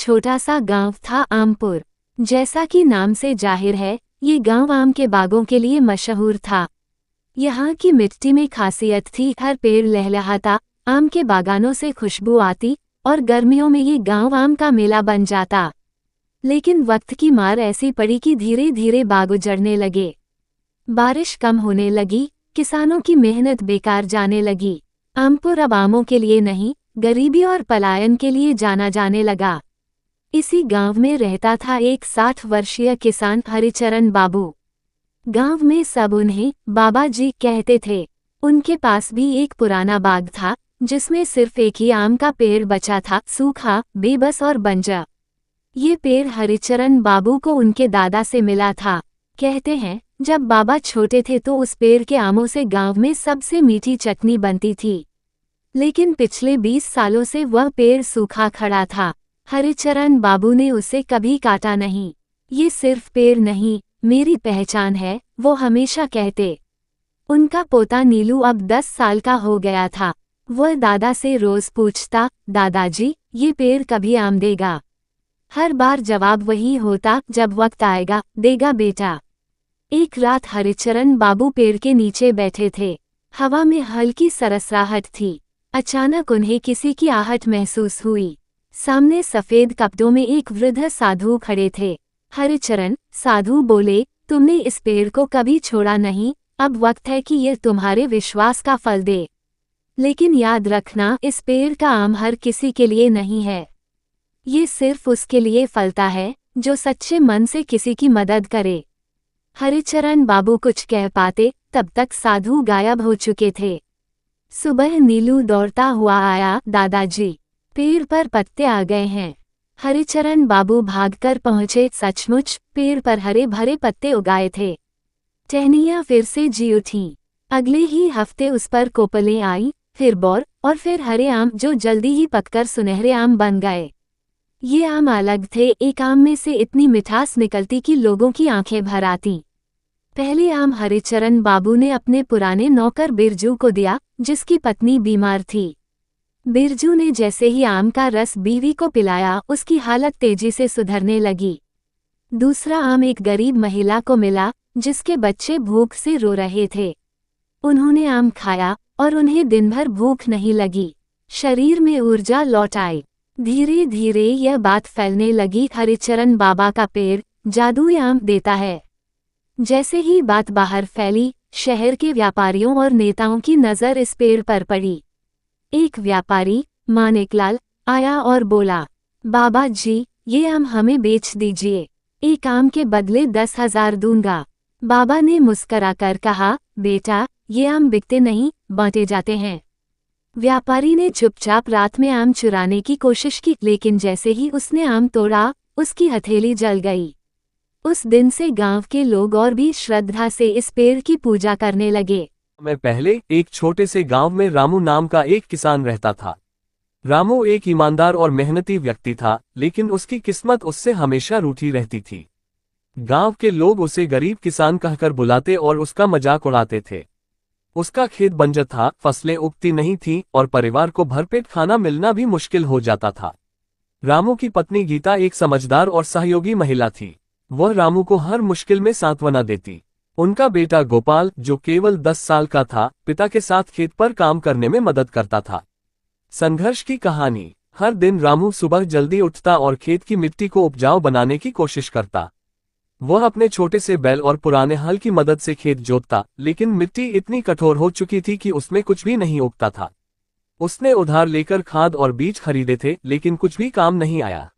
छोटा सा गांव था आमपुर। जैसा कि नाम से जाहिर है, ये गांव आम के बागों के लिए मशहूर था। यहाँ की मिट्टी में खासियत थी, हर पेड़ लहलहाता, आम के बागानों से खुशबू आती और गर्मियों में ये गांव आम का मेला बन जाता। लेकिन वक्त की मार ऐसी पड़ी कि धीरे धीरे बाग उजड़ने लगे। बारिश कम होने लगी, किसानों की मेहनत बेकार जाने लगी। आमपुर अब आमों के लिए नहीं, गरीबी और पलायन के लिए जाना जाने लगा। इसी गांव में रहता था एक 60 वर्षीय किसान हरिचरण बाबू। गांव में सब उन्हें बाबा जी कहते थे। उनके पास भी एक पुराना बाग था, जिसमें सिर्फ एक ही आम का पेड़ बचा था, सूखा, बेबस और बंजर। ये पेड़ हरिचरण बाबू को उनके दादा से मिला था। कहते हैं, जब बाबा छोटे थे तो उस पेड़ के आमों से गांव में सबसे मीठी चटनी बनती थी। लेकिन पिछले 20 सालों से वह पेड़ सूखा खड़ा था। हरिचरण बाबू ने उसे कभी काटा नहीं। ये सिर्फ पेड़ नहीं, मेरी पहचान है, वो हमेशा कहते। उनका पोता नीलू अब 10 साल का हो गया था। वह दादा से रोज पूछता, दादाजी, ये पेड़ कभी आम देगा? हर बार जवाब वही होता, जब वक्त आएगा, देगा बेटा। एक रात हरिचरण बाबू पेड़ के नीचे बैठे थे। हवा में हल्की सरसराहट थी। अचानक उन्हें किसी की आहट महसूस हुई। सामने सफेद कपड़ों में एक वृद्ध साधु खड़े थे। हरिचरण, साधु बोले, तुमने इस पेड़ को कभी छोड़ा नहीं, अब वक्त है कि यह तुम्हारे विश्वास का फल दे। लेकिन याद रखना, इस पेड़ का आम हर किसी के लिए नहीं है। ये सिर्फ उसके लिए फलता है, जो सच्चे मन से किसी की मदद करे। हरिचरण बाबू कुछ कह पाते, तब तक साधु गायब हो चुके थे। सुबह नीलू दौड़ता हुआ आया, दादाजी, पेड़ पर पत्ते आ गए हैं। हरिचरण बाबू भागकर पहुंचे। सचमुच पेड़ पर हरे भरे पत्ते उगाए थे। टहनियां फिर से जी उठीं। अगले ही हफ्ते उस पर कोपलें आई, फिर बौर और फिर हरे आम, जो जल्दी ही पककर सुनहरे आम बन गए। ये आम अलग थे। एक आम में से इतनी मिठास निकलती कि लोगों की आंखें भर आतीं। पहले आम हरिचरण बाबू ने अपने पुराने नौकर बिरजू को दिया, जिसकी पत्नी बीमार थी। बिरजू ने जैसे ही आम का रस बीवी को पिलाया, उसकी हालत तेजी से सुधरने लगी। दूसरा आम एक गरीब महिला को मिला, जिसके बच्चे भूख से रो रहे थे। उन्होंने आम खाया और उन्हें दिन भर भूख नहीं लगी। शरीर में ऊर्जा लौट आई। धीरे धीरे यह बात फैलने लगी, हरिचरण बाबा का पेड़ जादुई आम देता है। जैसे ही बात बाहर फैली, शहर के व्यापारियों और नेताओं की नज़र इस पेड़ पर पड़ी। एक व्यापारी, मानिकलाल, आया और बोला, बाबा जी, ये आम हमें बेच दीजिए। एक आम के बदले 10,000 दूंगा। बाबा ने मुस्कराकर कहा, बेटा, ये आम बिकते नहीं, बांटे जाते हैं। व्यापारी ने चुपचाप रात में आम चुराने की कोशिश की, लेकिन जैसे ही उसने आम तोड़ा, उसकी हथेली जल गई। उस दिन से गांव के लोग और भी श्रद्धा से इस पेड़ की पूजा करने लगे। मैं पहले एक छोटे से गांव में रामू नाम का एक किसान रहता था। रामू एक ईमानदार और मेहनती व्यक्ति था, लेकिन उसकी किस्मत उससे हमेशा रूठी रहती थी। गांव के लोग उसे गरीब किसान कहकर बुलाते और उसका मजाक उड़ाते थे। उसका खेत बंजर था, फसलें उगती नहीं थीं और परिवार को भरपेट खाना मिलना भी मुश्किल हो जाता था। रामू की पत्नी गीता एक समझदार और सहयोगी महिला थी। वह रामू को हर मुश्किल में सांत्वना देती। उनका बेटा गोपाल, जो केवल 10 साल का था, पिता के साथ खेत पर काम करने में मदद करता था। संघर्ष की कहानी। हर दिन रामू सुबह जल्दी उठता और खेत की मिट्टी को उपजाऊ बनाने की कोशिश करता। वह अपने छोटे से बैल और पुराने हल की मदद से खेत जोतता, लेकिन मिट्टी इतनी कठोर हो चुकी थी कि उसमें कुछ भी नहीं उगता था। उसने उधार लेकर खाद और बीज खरीदे थे, लेकिन कुछ भी काम नहीं आया।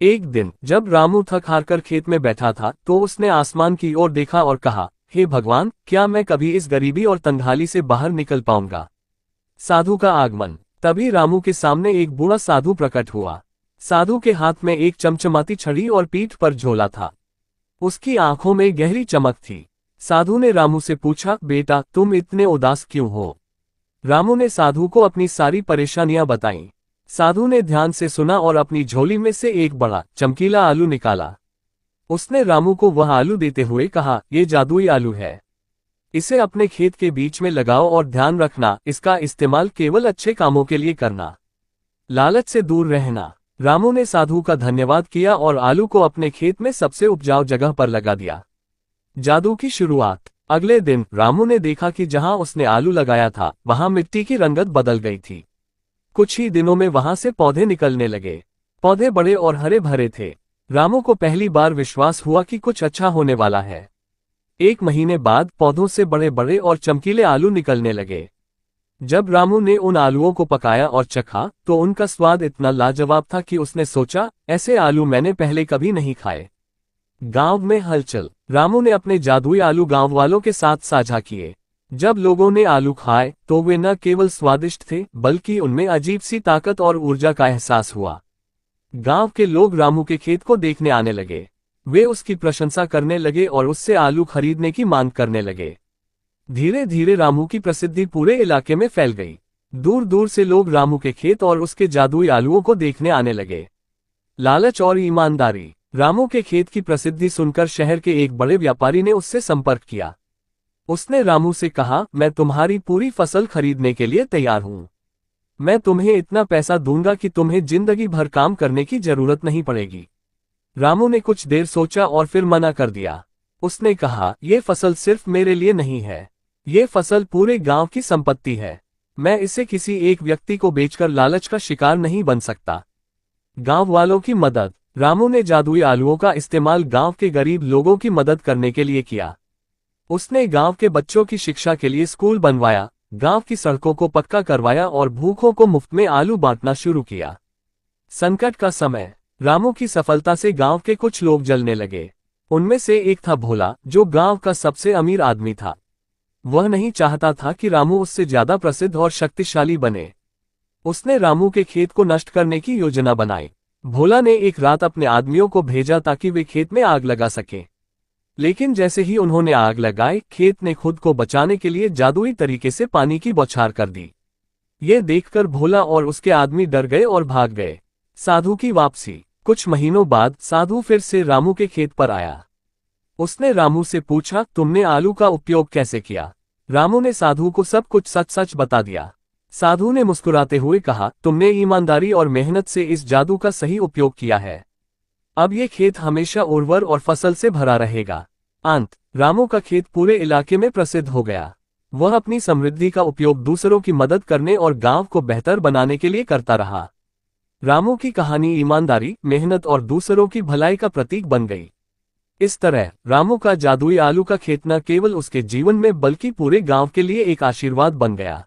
एक दिन जब रामू थक हारकर खेत में बैठा था, तो उसने आसमान की ओर देखा और कहा, हे भगवान, क्या मैं कभी इस गरीबी और तंगहाली से बाहर निकल पाऊंगा? साधु का आगमन। तभी रामू के सामने एक बूढ़ा साधु प्रकट हुआ। साधु के हाथ में एक चमचमाती छड़ी और पीठ पर झोला था। उसकी आंखों में गहरी चमक थी। साधु ने रामू से पूछा, बेटा, तुम इतने उदास क्यों हो? रामू ने साधु को अपनी सारी परेशानियां बताईं। साधु ने ध्यान से सुना और अपनी झोली में से एक बड़ा चमकीला आलू निकाला। उसने रामू को वह आलू देते हुए कहा, ये जादुई आलू है। इसे अपने खेत के बीच में लगाओ और ध्यान रखना, इसका इस्तेमाल केवल अच्छे कामों के लिए करना। लालच से दूर रहना। रामू ने साधु का धन्यवाद किया और आलू को अपने खेत में सबसे उपजाऊ जगह पर लगा दिया। जादू की शुरुआत। अगले दिन रामू ने देखा कि जहां उसने आलू लगाया था वहां मिट्टी की रंगत बदल गई थी। कुछ ही दिनों में वहां से पौधे निकलने लगे। पौधे बड़े और हरे भरे थे। रामू को पहली बार विश्वास हुआ कि कुछ अच्छा होने वाला है। 1 महीने बाद पौधों से बड़े बड़े और चमकीले आलू निकलने लगे। जब रामू ने उन आलूओं को पकाया और चखा तो उनका स्वाद इतना लाजवाब था कि उसने सोचा, ऐसे आलू मैंने पहले कभी नहीं खाए। गांव में हलचल। रामू ने अपने जादुई आलू गांव वालों के साथ साझा किए। जब लोगों ने आलू खाए तो वे न केवल स्वादिष्ट थे बल्कि उनमें अजीब सी ताकत और ऊर्जा का एहसास हुआ। गांव के लोग रामू के खेत को देखने आने लगे। वे उसकी प्रशंसा करने लगे और उससे आलू खरीदने की मांग करने लगे। धीरे धीरे रामू की प्रसिद्धि पूरे इलाके में फैल गई। दूर दूर से लोग रामू के खेत और उसके जादुई आलूओं को देखने आने लगे। लालच और ईमानदारी। रामू के खेत की प्रसिद्धि सुनकर शहर के एक बड़े व्यापारी ने उससे संपर्क किया। उसने रामू से कहा, मैं तुम्हारी पूरी फसल खरीदने के लिए तैयार हूं। मैं तुम्हें इतना पैसा दूंगा कि तुम्हें जिंदगी भर काम करने की जरूरत नहीं पड़ेगी। रामू ने कुछ देर सोचा और फिर मना कर दिया। उसने कहा, यह फसल सिर्फ मेरे लिए नहीं है, ये फसल पूरे गांव की संपत्ति है। मैं इसे किसी एक व्यक्ति को बेचकर लालच का शिकार नहीं बन सकता। गांव वालों की मदद। रामू ने जादुई आलूओं का इस्तेमाल गांव के गरीब लोगों की मदद करने के लिए किया। उसने गांव के बच्चों की शिक्षा के लिए स्कूल बनवाया, गांव की सड़कों को पक्का करवाया और भूखों को मुफ्त में आलू बांटना शुरू किया। संकट का समय। रामू की सफलता से गांव के कुछ लोग जलने लगे। उनमें से एक था भोला, जो गांव का सबसे अमीर आदमी था। वह नहीं चाहता था कि रामू उससे ज्यादा प्रसिद्ध और शक्तिशाली बने। उसने रामू के खेत को नष्ट करने की योजना बनाई। भोला ने एक रात अपने आदमियों को भेजा ताकि वे खेत में आग लगा सकें। लेकिन जैसे ही उन्होंने आग लगाई, खेत ने खुद को बचाने के लिए जादुई तरीके से पानी की बौछार कर दी। ये देखकर भोला और उसके आदमी डर गए और भाग गए। साधु की वापसी। कुछ महीनों बाद साधु फिर से रामू के खेत पर आया। उसने रामू से पूछा, तुमने आलू का उपयोग कैसे किया? रामू ने साधु को सब कुछ सच सच बता दिया। साधु ने मुस्कुराते हुए कहा, तुमने ईमानदारी और मेहनत से इस जादू का सही उपयोग किया है। अब ये खेत हमेशा उर्वर और फसल से भरा रहेगा। अंत। रामू का खेत पूरे इलाके में प्रसिद्ध हो गया। वह अपनी समृद्धि का उपयोग दूसरों की मदद करने और गांव को बेहतर बनाने के लिए करता रहा। रामू की कहानी ईमानदारी, मेहनत और दूसरों की भलाई का प्रतीक बन गई। इस तरह रामू का जादुई आलू का खेत न केवल उसके जीवन में बल्कि पूरे गांव के लिए एक आशीर्वाद बन गया।